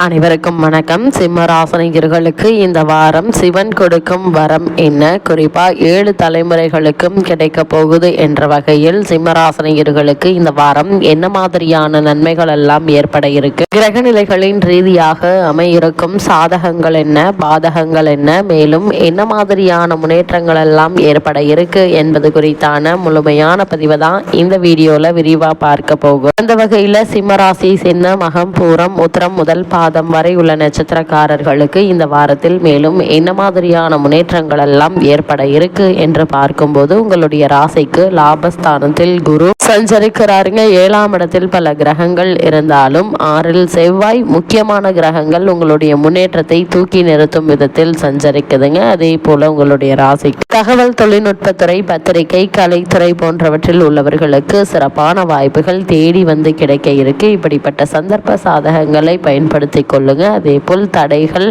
அனைவருக்கும் வணக்கம். சிம்மராசினியர்களுக்கு இந்த வாரம் சிவன் கொடுக்கும் வரம் என்ன, குறிப்பா 7 தலைமுறைகளுக்கும் கிடைக்க போகுது என்ற வகையில் சிம்மராசினியர்களுக்கு இந்த வாரம் என்ன மாதிரியான நன்மைகள் எல்லாம் ஏற்பட இருக்கு, கிரகநிலைகளின் ரீதியாக அமையிருக்கும் சாதகங்கள் என்ன, பாதகங்கள் என்ன, மேலும் என்ன மாதிரியான முன்னேற்றங்கள் எல்லாம் ஏற்பட இருக்கு என்பது குறித்தான முழுமையான பதிவை தான் இந்த வீடியோல விரிவா பார்க்க போகும். அந்த வகையில சிம்மராசியை சேர்ந்த மகம், பூரம், உத்திரம் முதல் பாதம் வரை உள்ள நட்சத்திரக்காரர்களுக்கு இந்த வாரத்தில் மேலும் என்ன மாதிரியான முன்னேற்றங்கள் எல்லாம் ஏற்பட இருக்கு என்று பார்க்கும்போது, உங்களுடைய ராசிக்கு லாபஸ்தானத்தில் குரு சஞ்சரிக்கிறாருங்க. 7ஆம் இடத்தில் பல கிரகங்கள் இருந்தாலும் 6இல் செவ்வாய் முக்கியமான கிரகங்கள் உங்களுடைய முன்னேற்றத்தை தூக்கி நிறுத்தும் விதத்தில் சஞ்சரிக்குதுங்க. அதே போல உங்களுடைய ராசிக்கு தகவல் தொழில்நுட்பத்துறை, பத்திரிகை, கலைத்துறை போன்றவற்றில் உள்ளவர்களுக்கு சிறப்பான வாய்ப்புகள் தேடி வந்து கிடைக்க இருக்கு. இப்படிப்பட்ட சந்தர்ப்ப சாதகங்களை பயன்படுத்தி கொள்ளுங்க. அதே போல் தடைகள்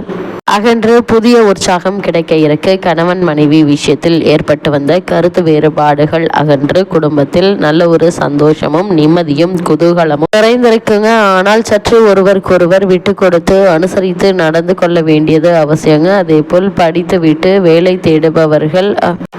அகன்று புதிய உற்சாகம் கிடைக்க இருக்கு. கணவன் மனைவி விஷயத்தில் ஏற்பட்டு வந்த கருத்து வேறுபாடுகள் அகன்று குடும்பத்தில் நல்ல ஒரு சந்தோஷமும் நிம்மதியும் குதூகலமும் நிறைந்திருக்குங்க. ஆனால் சற்று ஒருவருக்கொருவர் விட்டு கொடுத்து அனுசரித்து நடந்து கொள்ள வேண்டியது அவசியங்க. அதே போல் படித்து விட்டு வேலை தேடுபவர்கள்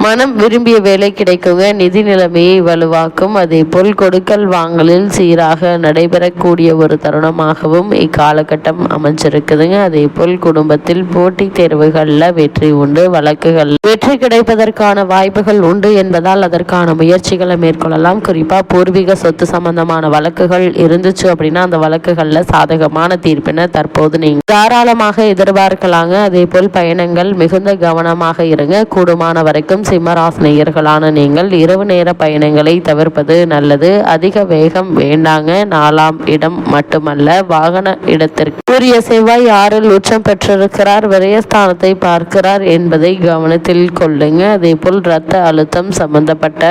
மனம் விரும்பிய வேலை கிடைக்குங்க. நிதி நிலைமையை வலுவாக்கும். அதே போல் கொடுக்கல் வாங்கலில் சீராக நடைபெறக்கூடிய ஒரு தருணமாகவும் இக்காலகட்டம் அமைஞ்சிருக்குதுங்க. அதே போல் குடும்பத்தில் போட்டித் தேர்வுகளில் வெற்றி உண்டு. வழக்குகள் வெற்றி கிடைப்பதற்கான வாய்ப்புகள் உண்டு என்பதால் அதற்கான முயற்சிகளை மேற்கொள்ளலாம். குறிப்பா பூர்வீக சொத்து சம்பந்தமான வழக்குகள் இருந்துச்சு அப்படின்னா அந்த வழக்குகள்ல சாதகமான தீர்ப்பினை தற்போது நீங்க தாராளமாக எதிர்பார்க்கலாங்க. அதே போல் பயணங்கள் மிகுந்த கவனமாக இருங்க. கூடுமான வரைக்கும் சிம்மராசினியர்களான நீங்கள் இரவு நேர பயணங்களை தவிர்ப்பது நல்லது. அதிக வேகம் வேண்டாங்க. 4ஆம் இடம் மட்டுமல்ல, வாகன இடத்திற்கு உரிய செவ்வாய் 6இல் உச்சம் பெற்றிருக்கிறார். விரயஸ்தானத்தை பார்க்கிறார் என்பதை கவனத்தில் கொள்ளுங்க. அதே போல் இரத்த அழுத்தம் சம்பந்தப்பட்ட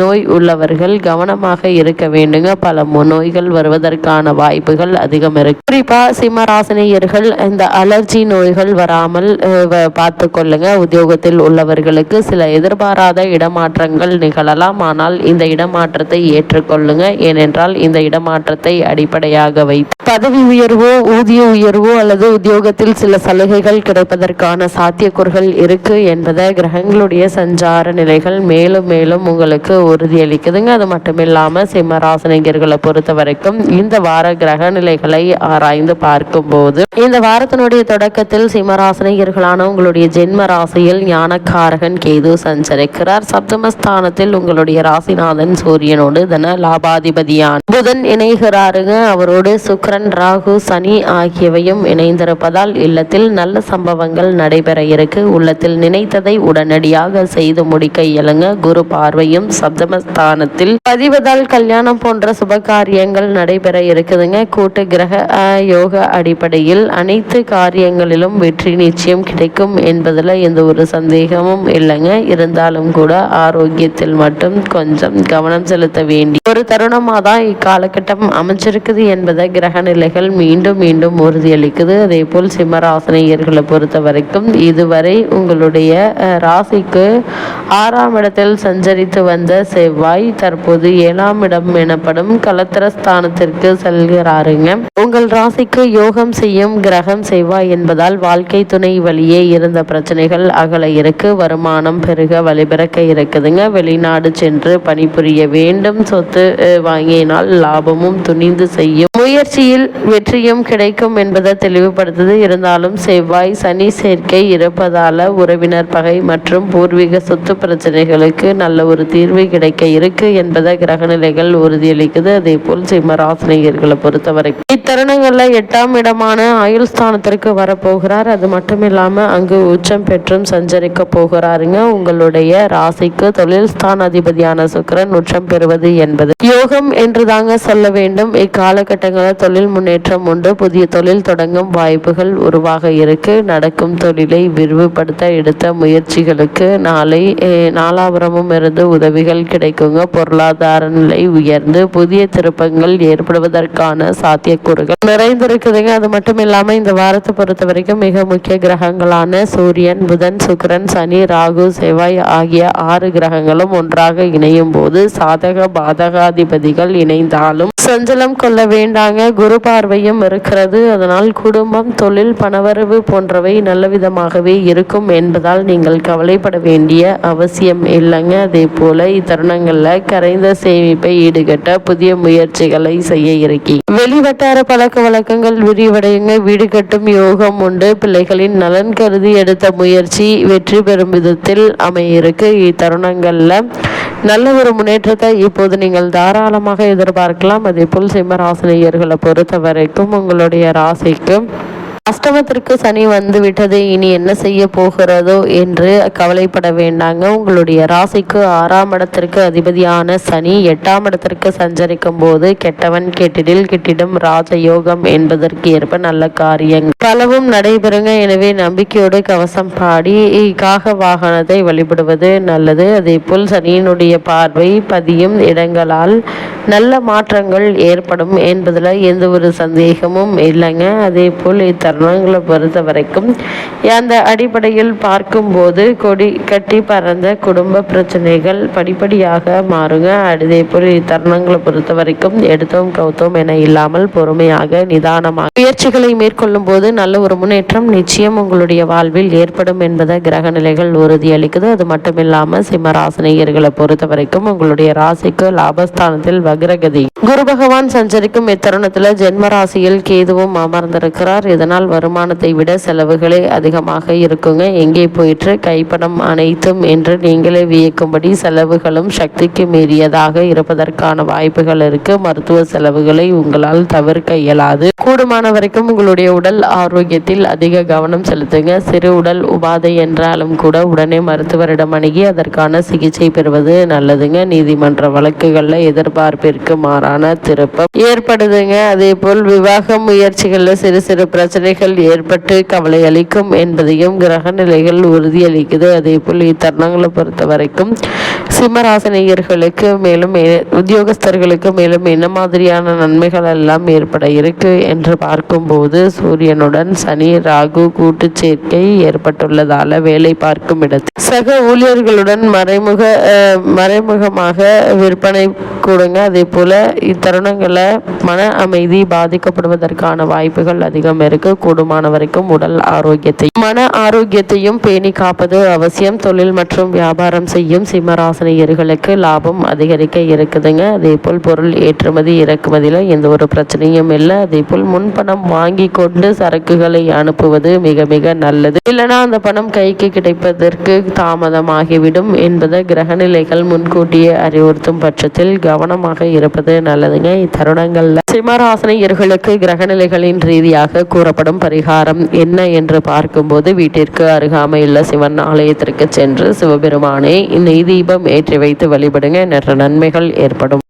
நோய் உள்ளவர்கள் கவனமாக இருக்க வேண்டுங்க. பல நோய்கள் வருவதற்கான வாய்ப்புகள் அதிகம் இருக்கு. குறிப்பா சிம்மராசினியர்கள் இந்த அலர்ஜி நோய்கள் வராமல் பார்த்து கொள்ளுங்க. உத்தியோகத்தில் உள்ளவர்களுக்கு சில எதிர்பாராத இடமாற்றங்கள் நிகழலாம். ஆனால் இந்த இடமாற்றத்தை ஏற்றுக்கொள்ளுங்க. ஏனென்றால் இந்த இடமாற்றத்தை அடிப்படையாக வைத்து பதவி உயர்வோ, ஊதிய உயர்வோ அல்லது உத்தியோகத்தில் சில சலுகைகள் கிடைப்பதற்கான சாத்தியக்கூறுகள் இருக்கு என்பதை கிரகங்களுடைய சஞ்சார நிலைகள் மேலும் மேலும் உங்களுக்கு உறுதியளிக்குதுங்க. அது மட்டும் இல்லாம சிம்மராசினியர்களை பொறுத்த வரைக்கும் இந்த வார கிரக நிலைகளை ஆராய்ந்து பார்க்கும் போது, இந்த வாரத்தினுடைய தொடக்கத்தில் சிம்மராசினியர்களான உங்களுடைய ஜென்ம ராசியில் ஞானக்காரகன் கேது சஞ்சரிக்கிறார். சப்தமஸ்தானத்தில் உங்களுடைய ராசிநாதன் சூரியனோடு தன லாபாதிபதியான புதன் இணைகிறாருங்க. அவரோடு சுக்கிரன், ராகு, சனி ஆகியவையும் இணைந்திருப்பதால் இல்லத்தில் நல்ல சம்பவங்கள் நடைபெற இருக்கு. உள்ளத்தில் நினைத்ததை உடனடியாக செய்து முடிக்க இயலுங்க. குரு பார்வையும் சப்தமஸ்தானத்தில் பதிவதால் கல்யாணம் போன்ற சுப காரியங்கள் நடைபெற இருக்குதுங்க. கூட்டு கிரக யோக அடிப்படையில் அனைத்து காரியங்களிலும் வெற்றி நிச்சயம் கிடைக்கும் என்பதுல எந்த ஒரு சந்தேகமும் இல்லைங்க. இருந்தாலும் கூட ஆரோக்கியத்தில் மட்டும் கொஞ்சம் கவனம் செலுத்த வேண்டிய ஒரு தருணமாக தான் இக்காலகட்டம் அமைஞ்சிருக்குது என்பதை கிரக நிலைகள் மீண்டும் மீண்டும் உறுதியளிக்குது. அதே போல் சிம்மராசினியர்களை பொறுத்த வரைக்கும் இதுவரை உங்களுடைய ராசிக்கு 6ஆம் இடத்தில் சஞ்சரித்து வந்த செவ்வாய் தற்போது 7ஆம் இடம் எனப்படும் கலத்திரஸ்தானத்திற்கு செல்கிறாருங்க. உங்கள் ராசிக்கு யோகம் செய்யும் கிரகம் செவ்வாய் என்பதால் வாழ்க்கை துணை வழியே இருந்த பிரச்சனைகள் அகல இருக்கு. வருமானம் பெருக வழிபிறக்க இருக்குதுங்க. வெளிநாடு சென்று பணிபுரிய வேண்டும். சொத்து வாங்கினால் லாபமும் துணிந்து செய்யும் முயற்சியில் வெற்றியும் கிடைக்கும் என்பதை தெளிவுபடுத்துது. இருந்தாலும் செவ்வாய் சனி சேர்க்கை இருப்பதால உறவினர் பகை மற்றும் பூர்வீக சொத்து பிரச்சனைகளுக்கு நல்ல ஒரு தீர்வு கிடைக்க இருக்கு என்பதை கிரகநிலைகள் உறுதியளிக்குது. அதே போல் சிம்மராசினியர்களை பொறுத்தவரை இத்தருணங்கள்ல 8ஆம் இடமான ஆயுள் ஸ்தானத்திற்கு வரப்போகிறார். அது மட்டும் இல்லாம அங்கு உச்சம் பெற்றும் சஞ்சரிக்க போகிறாருங்க. உங்களுடைய ராசிக்கு தொழில் ஸ்தான அதிபதியான சுக்கிரன் உச்சம் பெறுவது என்பது யோகம் என்று தாங்க சொல்ல வேண்டும். இக்காலகட்டங்களில் தொழில் முன்னேற்றம் உண்டு. புதிய தொழில் தொடங்கும் வாய்ப்புகள் உருவாக இருக்கு. நடக்கும் தொழிலை விரிவுபடுத்த எடுத்த முயற்சிகளுக்கு நாலாபுரமும் இருந்து உதவிகள் கிடைக்குங்க. பொருளாதார நிலை உயர்ந்து புதிய திருப்பங்கள் ஏற்படுவதற்கான சாத்தியக்கூறுகள் வாய்ப்புகள் நிறைந்திருக்குதுங்க. அது மட்டும் இல்லாம இந்த வாரத்தை பொறுத்த வரைக்கும் மிக முக்கிய கிரகங்களான சூரியன், புதன், சுக்கிரன், சனி, ராகு, செவ்வாய் ஆகிய 6 கிரகங்களும் ஒன்றாக இணையும் போது சாதக பாதகாதிபதிகள் இணைந்தாலும் சஞ்சலம் கொள்ள வேண்டாங்க. குரு பார்வையும் இருக்கிறது. அதனால் குடும்பம், தொழில், பணவரவு போன்றவை நல்ல விதமாகவே இருக்கும் என்பதால் நீங்கள் கவலைப்பட வேண்டிய அவசியம் இல்லைங்க. அதே போல இத்தருணங்கள்ல கரைந்த சேமிப்பை ஈடுகட்ட புதிய முயற்சிகளை செய்ய இருக்கி. வெளிவட்டார பழக்க வழக்கங்கள் விரிவடையுங்க. வீடு கட்டும் யோகம் உண்டு. பிள்ளைகளின் நலன் கருதி எடுத்த முயற்சி வெற்றி பெறும் விதத்தில் அமையிருக்கு. இத்தருணங்கள்ல நல்ல ஒரு முன்னேற்றத்தை இப்போது நீங்கள் தாராளமாக எதிர்பார்க்கலாம். அதே போல் சிம்மராசினியர்களை பொறுத்த வரைக்கும் உங்களுடைய ராசிக்கு அஷ்டமத்திற்கு சனி வந்து விட்டது, இனி என்ன செய்ய போகிறதோ என்று கவலைப்பட வேண்டாங்க. உங்களுடைய ராசிக்கு 6ஆம் இடத்திற்கு அதிபதியான சனி 8ஆம் இடத்திற்கு சஞ்சரிக்கும் போது கெட்டவன் கெட்டிடில் கிட்டிடும் ராஜயோகம் என்பதற்கு ஏற்ப நல்ல காரியங்கள் பலவும் நடைபெறுங்க. எனவே நம்பிக்கையோடு கவசம் பாடி காக வாகனத்தை வழிபடுவது நல்லது. அதே போல் சனியினுடைய பார்வை பதியும் இடங்களால் நல்ல மாற்றங்கள் ஏற்படும் என்பதில் எந்த ஒரு சந்தேகமும் இல்லைங்க. அதே போல் தருணங்களை பொறுத்த வரைக்கும் அந்த அடிப்படையில் பார்க்கும்போது கொடி கட்டி பறந்த குடும்ப பிரச்சனைகள் படிப்படியாக மாறுங்க. அதே போல் இத்தருணங்களை பொறுத்த வரைக்கும் எடுத்தோம் கவுத்தோம் என இல்லாமல் பொறுமையாக நிதானமாக முயற்சிகளை மேற்கொள்ளும் போது நல்ல ஒரு முன்னேற்றம் நிச்சயம் உங்களுடைய வாழ்வில் ஏற்படும் என்பதை கிரக நிலைகள் உறுதியளிக்குது. அது மட்டும் இல்லாமல் சிம்மராசினியர்களை பொறுத்த வரைக்கும் உங்களுடைய ராசிக்கு லாபஸ்தானத்தில் வக்ரகதி குரு பகவான் சஞ்சரிக்கும் இத்தருணத்தில் ஜென்ம ராசியில் கேதுவும் அமர்ந்திருக்கிறார். இதனால் வருமானத்தை விட செலவுகளே அதிகமாக இருக்குங்க. எங்கே போயிற்று கைப்பணம் அனைத்தும் என்று நீங்களே வியக்கும்படி செலவுகளும் சக்திக்கு மீறியதாக இருப்பதற்கான வாய்ப்புகள் இருக்கு. மருத்துவ செலவுகளை உங்களால் தவிர்க்க இயலாது. கூடுமான வரைக்கும் உங்களுடைய உடல் ஆரோக்கியத்தில் அதிக கவனம் செலுத்துங்க. சிறு உடல் உபாதை என்றாலும் கூட உடனே மருத்துவரிடம் அணுகி அதற்கான சிகிச்சை பெறுவது நல்லதுங்க. நீதிமன்ற வழக்குகள்ல எதிர்பார்ப்பிற்கு மாறான திருப்பம் ஏற்படுதுங்க. அதே போல் விவாக முயற்சிகள்ல சிறு சிறு பிரச்சனைகள் ஏற்பட்டு கவலை அளிக்கும் என்பதையும் கிரக நிலைகள் உறுதியளிக்குது. அதே போல் இத்தருணங்களை பொறுத்த வரைக்கும் சிம்மராசினியர்களுக்கு மேலும் உத்தியோகஸ்தர்களுக்கு மேலும் என்ன மாதிரியான நன்மைகள் எல்லாம் ஏற்பட இருக்கு என்று பார்க்கும்போது சூரியனுடன் சனி ராகு கூட்டு சேர்க்கை ஏற்பட்டுள்ளதால வேலை பார்க்கும் இடத்தில் சக ஊழியர்களுடன் மறைமுகமாக விற்பனை கூடுங்க. அதே போல இத்தருணங்களை மன அமைதி பாதிக்கப்படுவதற்கான வாய்ப்புகள் அதிகம் இருக்கு. கூடுமான வரைக்கும் உடல் ஆரோக்கியத்தையும் மன ஆரோக்கியத்தையும் பேணி காப்பது அவசியம். தொழில் மற்றும் வியாபாரம் செய்யும் சிம்மராசினியர்களுக்கு லாபம் அதிகரிக்க இருக்குதுங்க. அதே போல் பொருள் ஏற்றுமதி இறக்குமதியில எந்த ஒரு பிரச்சனையும் இல்லை. அதே போல் முன்பணம் வாங்கி கொண்டு சரக்குகளை அனுப்புவது மிக மிக நல்லது. இல்லைன்னா அந்த பணம் கைக்கு கிடைப்பதற்கு தாமதமாகிவிடும் என்பதை கிரகநிலைகள் முன்கூட்டியே அறிவுறுத்தும் பட்சத்தில் கவனமாக இருப்பது நல்லதுங்க. இத்தருணங்கள்ல சிம்மராசினியர்களுக்கு கிரகநிலைகளின் ரீதியாக கூறப்படும் பரிகாரம் என்ன என்று பார்க்கும்போது வீட்டிற்கு அருகாமையுள்ள சிவன் ஆலயத்திற்கு சென்று சிவபெருமானை நெய் தீபம் ஏற்றி வைத்து வழிபடுங்க. என்ற நன்மைகள் ஏற்படும்.